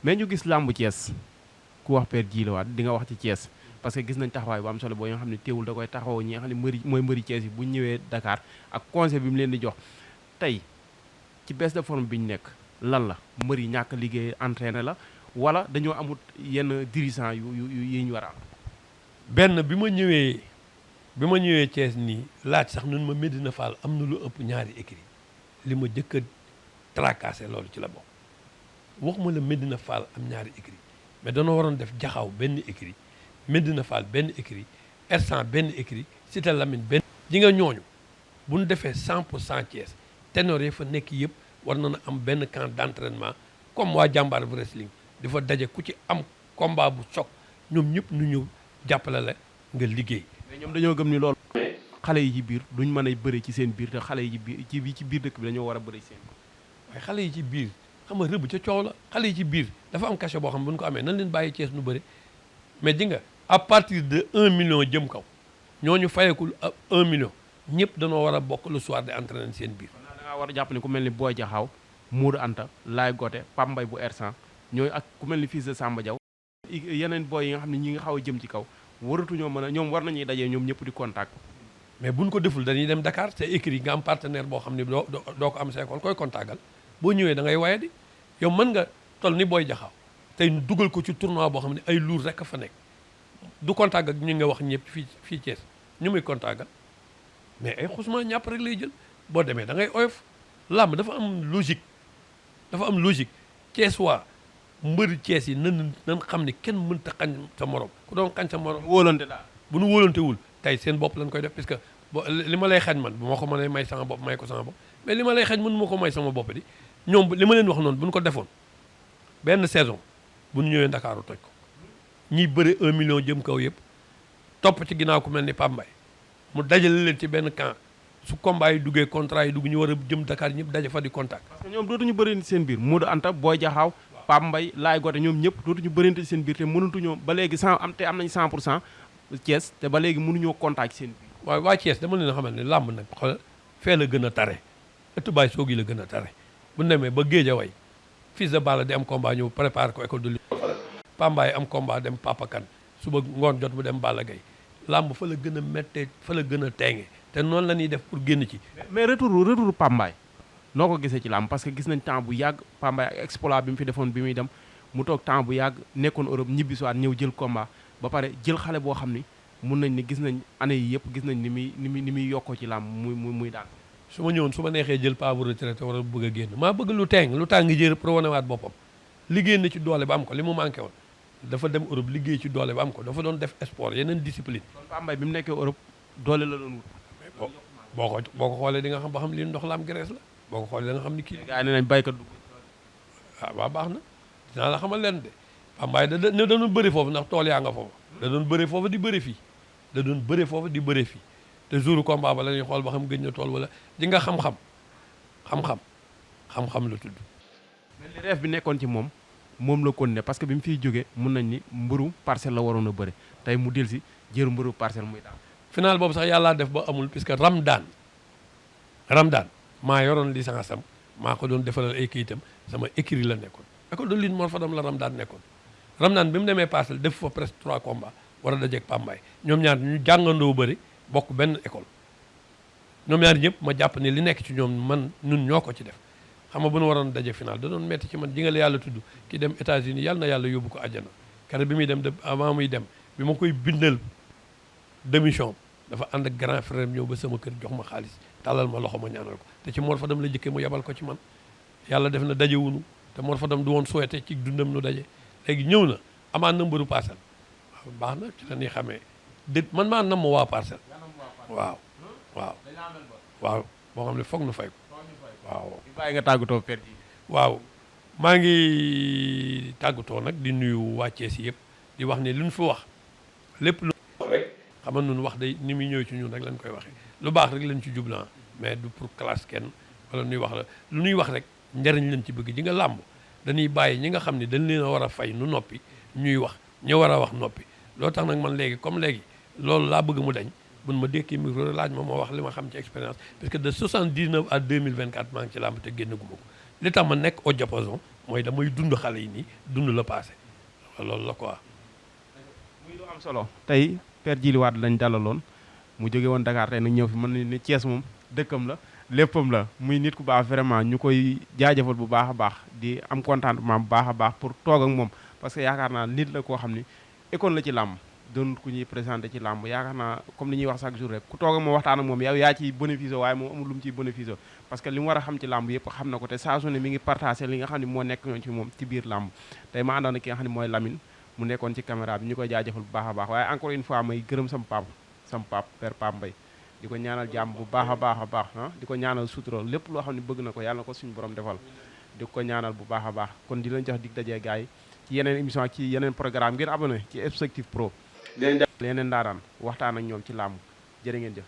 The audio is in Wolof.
mais ñu gis làmbu Thiès ku wax Père Djily Wade di nga wax ci Thiès parce que gis nañ taxawaay bu am solo boo nga xam ne teewul da koy taxawoo ñi nga xam ne mooy mbëri Thiès yi bu ñu ñëwee Dakar ak conseil bi mu leen di jox tey ci baisse de forme bi ñu nekk lan la mbër yi ñàkk liggéey entraîné la wala dañoo amut yenn dirigeant yi ñu war a am. benn bi ma ñëwee Thiès nii laaj sax nun ma Medina Fall am na lu ëpp ñaari écrit li ma jëkk a tracassé loolu ci la bokk waxuma la Medina Fall am ñaari écrit mais danoo waroon def jaxaw benn écrit Medina Fall benn écrit Ersan benn écrit Cité Lamine benn. ji nga ñooñu bu ñu defee 100% Thiès ténor yi fa nekk yëpp war na am benn camp d'entraînement comme waa jàmbaar wrestling di fa daje ku ci am combat bu choc ñoom ñëpp ñu ñëw jàppale la nga liggéey. mais ñoom dañoo gëm ni loolu. xale yi ci biir duñ mën a bëri ci seen biir te xale yi ci biir dëkk bi dañoo war a bëri seen biir. waaye xale yi ci biir xam nga rëbb ca coow la xale yi ci biir dafa am cachet boo xam ne bu ñu ko amee nan leen bàyyi Thiès nu bëri mais di nga à partir de 1 million jëm kaw ñooñu fayekul 1 million ñëpp dañoo war a bokk le soir di entraîner seen biir. da ngaa war a jàpp ne ku mel ni Boy Jaxaaw Mourou Anta Laay Gote Pape Mbaye bu Ersan ñooyu ak ku mel ni fils de Samba Diaw yeneen boy yi nga xam ne ñi nga xaw a jëm ci kaw waratuñoo mën a ñoom war nañuy dajee ñoom ñëpp di contact. mais buñ ko deful dañuy dem Dakar te écrit nga am partenaire boo xam ne doo ko am sa école koy contactal boo ñëwee da ngay waye di yow mën nga toll ni Boy Jaxaaw tey dugal ko ci tournoi boo xam ne ay lourd rek a fa nekk du contact ak ñu nga wax ñëpp fii Thiès ñu muy contactal mais ay xusma ñàpp rek lay jël boo demee da ngay oyof làmb dafa am logique Thiès waa mbëri Thiès yi nan xam ne kenn mënta xañ sa morom ku doon xañ sa morom wóolante daal bu nu wóolantewul tey seen bopp lañ koy def parce que li ma lay xañ man bu ma ko mënee may sama bopp may ko sama bopp mais li ma lay xañ mënu ma ko may sama bopp di ñoom li ma leen wax noonu bu ñu ko defoon benn saison bu ñu ñëwee Ndakaaru toj ko ñiy bëri 1 million jëm kaw yëpp topp ci ginnaaw ku mel ni Pape Mbaye mu dajale leen ci benn camp su combat yi duggee contrat yi dugg ñu war a jëm Dakar ñëpp daje fa di contact. parce que ñoom dootuñu bëri seen biir Modou Anta Boy Jaxaaw Pape Mbaye Laay Gote ñoom ñëpp dootuñu bërinte seen biir te mënatuñoo ba léegi am nañ 100% Thiès te ba léegi mënuñoo contact seen biir. waaw waa Thiès dama leen a xamal ne làmb nag xoolal fee la gën a tare ëttu baay soog yi la gën a tare bu demee ba Guédiawaye fils de Balla di am combat ñëw préparé ko école de lutte Pambaay am combat dem Papa Kane suba ngoon jot bu dem Balla Gaye làmb fa la gën a méttee fa la gën a teenge te noonu la ñuy def pour génn ci. mais retour Pambaay noo ko gisee ci làmb parce que gis nañ temps bu yàgg Pambaay ak exploit bi mu fi defoon bi muy dem mu toog temps bu yàgg nekkoon Europe ñibbi si waat ñëw jël combat ba pare jël xale boo xam ni mun nañ ni gis nañ année yi yëpp gis nañ ni muy yokkoo ci làmb muy daan. su ma ñëwoon su ma neexee jël pas bu retraité war a bëgg a génn maa bëgg lu tàng jër pour wanewaat boppam liggéey na ci doole ba am ko li mu manqué woon dafa dem Europe liggéey ci doole ba am ko dafa doon def sport yeneen discipline. kon Pambaay bi mu nekkee Europe doole la doon wut. boo ko xoolee di nga xam ba xam li ndox la am Grèce la boo ko xoolee da nga xam ni kii. gars yi nee nañ baykat dugg. waaw baax na dinaa la xamal leen de Pambaay da doon bëri foofu ndax tool yaa nga foofu da doon bëri foofu di bëri fii da doon bëri foofu di bëri fii te jour combat ba la ñuy xool ba xam gëj na tool wala di nga xam-xam la tudd. mais li rêve bi nekkoon ci moom la kon ne parce que bi mu fiy jógee mun nañ ni mbëru parcelle la waroon a bëri tey mu del si jëru mbëru parcelle muy daal. final boobu sax yàllaa def ba amul puisque Ramdaan maa yoroon licence am maa ko doon defalal ay kayitam sama écrit la nekkoon école de lutte Mor Fadam la Ramdaan nekkoon Ramdaan bi mu demee parcelle def fa presque 3 combats war a dajeeg Pambaay ñoom ñaar ñu jàngandoo bëri bokk benn école ñoom ñaar ñëpp ma jàpp ne li nekk ci ñoom ñun ñoo ko ci def xam nga bu nu waroon daje final da doon metti ci man ji nga la yàlla tudd ki dem États-Unis yàlla na yàlla yóbbu ko àjjana kare bi muy dem avant muy dem bi ma koy bindal démission dafa ànd ak grand frère ñëw ba sama kër jox ma xaalis tàllal ma loxo ma ñaanal ko te ci Mor Fadam la jëkkee mu yebal ko ci man yàlla def na dajewunu te Mor Fadam du woon souhaité ci dundam nu daje léegi ñëw na amaan na mbëru parcelle waaw baax na ci la ñuy xamee dét man maa nam ma waa parcelle waaw boo xam ne foog nu fay ko waaw. bàyyi nga tàggatoo Père Djily. waaw maa ngi tàggatoo nag di nuyu waa Thiès yëpp di wax ne lu ñu fi wax lépp lu wax rek xam nga nun wax day ni muy ñëw ci ñun rek lañ koy waxee lu baax rek lañ ci jublan mais du pour classe kenn wala nuy wax la lu ñuy wax rek njariñ lañ ci bëgg ji nga làmb dañuy bàyyi ñi nga xam ne dañ leen a war a fay nu noppi ñuy wax ñu war a wax noppi loo tax nag man léegi comme léegi loolu laa bëgg mu dañ buñ ma dékkee micro laaj ma wax li ma xam ci expérience parce que de 79 à 2024 maa ngi ci làmb te génn gu ma ko li tax ma nekk au diapason mooy damay dund xale yi nii dund la passé loolu la quoi. muy lu am solo tey Père Djily Wade lañ dalaloon mu jóge woon Dakar tey nag ñëw fi mën ni Thiès moom dëkkam la léppam la muy nit ku baax vraiment ñu koy jaajëfal bu baax a baax di am contentement bu baax a baax pour toog ak moom parce que yaakaar naa nit la koo xam ni école la ci làmb doon ku ñuy présenté ci làmb yaakaar naa comme li ñuy wax chaque jour rek ku toog ak moom waxtaan ak moom yow yaa ciy bénéfice waaye moom amul lu mu ciy bénéfice parce que li mu war a xam ci làmb yëpp xam na ko te saa su ne mi ngi partagé li nga xam ne moo nekk ñoon ci moom ci biir làmb tey ma àndoon ak ki nga xam ne mooy Lamine mu nekkoon ci caméra bi ñu koy jaajëfal bu baax a baax waaye encore une fois may gërëm sama pap Père Pape Mbaye di ko ñaanal jàmm bu baax a baax ah di ko ñaanal sutura lépp loo xam ne bëgg na ko yàlla na ko suñu borom defal di ko ñaanal bu baax a baax kon di leen jox dig dajee gars yi ci yeneen émission ak ci yeneen programme ngeen abonné ci Perspective Pro yeneen daanaan waxtaan ak ñoom ci làmb jërë ngeen jëf